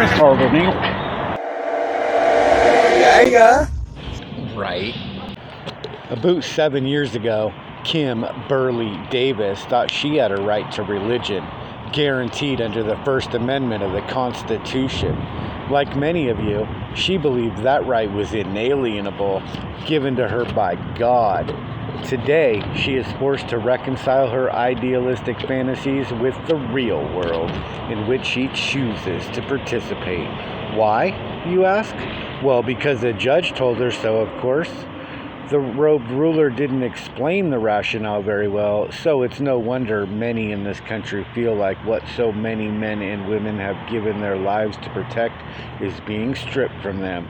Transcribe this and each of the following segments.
Harmony. Yeah. Right. About 7 years ago, Kim Burley Davis thought she had a right to religion, guaranteed under the First Amendment of the Constitution. Like many of you, she believed that right was inalienable, given to her by God. Today, she is forced to reconcile her idealistic fantasies with the real world in which she chooses to participate. Why, you ask? Well, because a judge told her so, of course. The robed ruler didn't explain the rationale very well, so it's no wonder many in this country feel like what so many men and women have given their lives to protect is being stripped from them.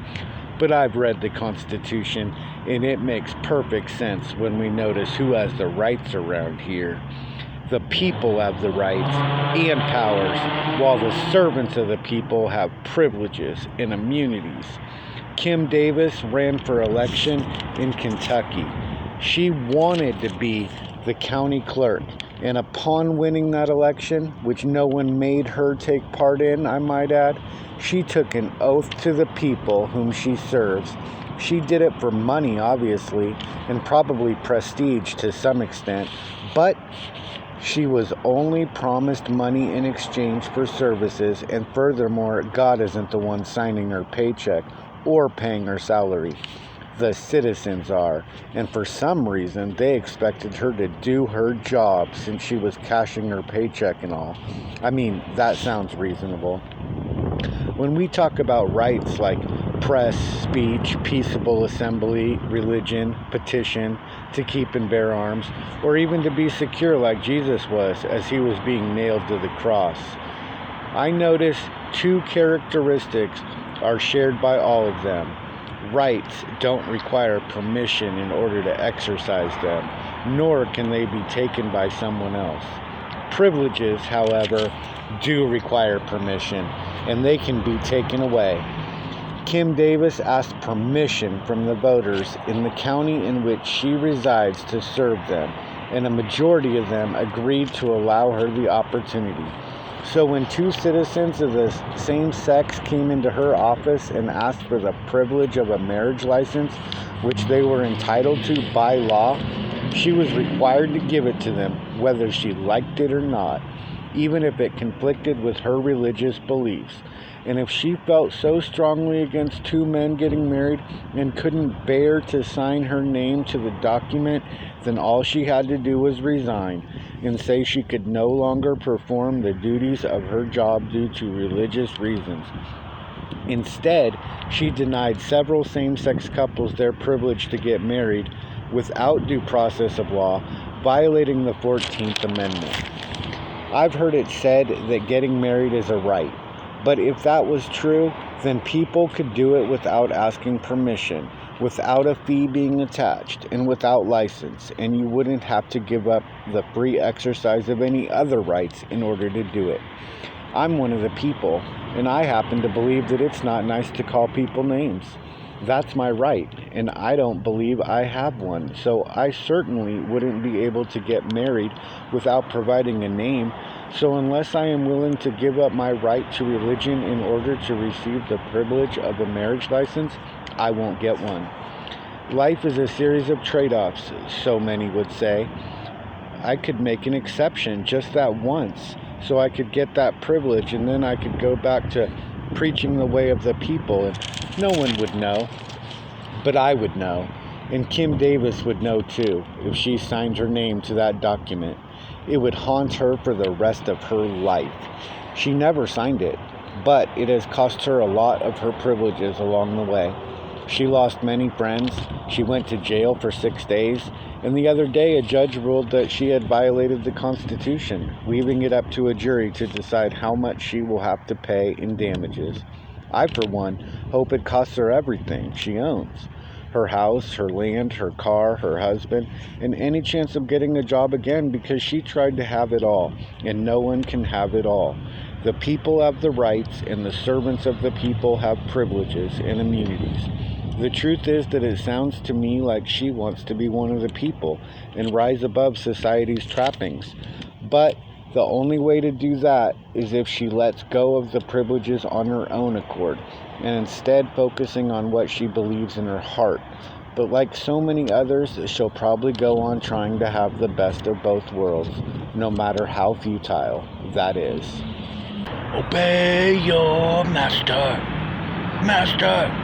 But I've read the Constitution, and it makes perfect sense when we notice who has the rights around here. The people have the rights and powers, while the servants of the people have privileges and immunities. Kim Davis ran for election in Kentucky. She wanted to be the county clerk, and upon winning that election, which no one made her take part in, I might add, she took an oath to the people whom she serves. She did it for money, obviously, and probably prestige to some extent, but she was only promised money in exchange for services, and furthermore, God isn't the one signing her paycheck or paying her salary. The citizens are, and for some reason they expected her to do her job since she was cashing her paycheck and all. I mean, that sounds reasonable. When we talk about rights like press, speech, peaceable assembly, religion, petition, to keep and bear arms, or even to be secure like Jesus was as he was being nailed to the cross, I notice two characteristics are shared by all of them. Rights don't require permission in order to exercise them, nor can they be taken by someone else. Privileges, however, do require permission, and they can be taken away. Kim Davis asked permission from the voters in the county in which she resides to serve them, and a majority of them agreed to allow her the opportunity. So when two citizens of the same sex came into her office and asked for the privilege of a marriage license, which they were entitled to by law, she was required to give it to them, whether she liked it or not, even if it conflicted with her religious beliefs. And if she felt so strongly against two men getting married and couldn't bear to sign her name to the document, then all she had to do was resign and say she could no longer perform the duties of her job due to religious reasons. Instead, she denied several same-sex couples their privilege to get married without due process of law, violating the 14th Amendment. I've heard it said that getting married is a right. But if that was true, then people could do it without asking permission, without a fee being attached, and without license, and you wouldn't have to give up the free exercise of any other rights in order to do it. I'm one of the people, and I happen to believe that it's not nice to call people names. That's my right, and I don't believe I have one, so I certainly wouldn't be able to get married without providing a name. So unless I am willing to give up my right to religion in order to receive the privilege of a marriage license, I won't get one. Life is a series of trade-offs, so many would say. I could make an exception just that once, so I could get that privilege, and then I could go back to preaching the way of the people, and no one would know. But I would know, and Kim Davis would know too, if she signed her name to that document. It would haunt her for the rest of her life. She never signed it, but it has cost her a lot of her privileges along the way. She lost many friends, she went to jail for 6 days, and the other day a judge ruled that she had violated the Constitution, leaving it up to a jury to decide how much she will have to pay in damages. I, for one, hope it costs her everything she owns. Her house, her land, her car, her husband, and any chance of getting a job again, because she tried to have it all, and no one can have it all. The people have the rights, and the servants of the people have privileges and immunities. The truth is that it sounds to me like she wants to be one of the people and rise above society's trappings. But The only way to do that is if she lets go of the privileges on her own accord and instead focusing on what she believes in her heart. But like so many others, she'll probably go on trying to have the best of both worlds, no matter how futile that is. Obey your master. Master.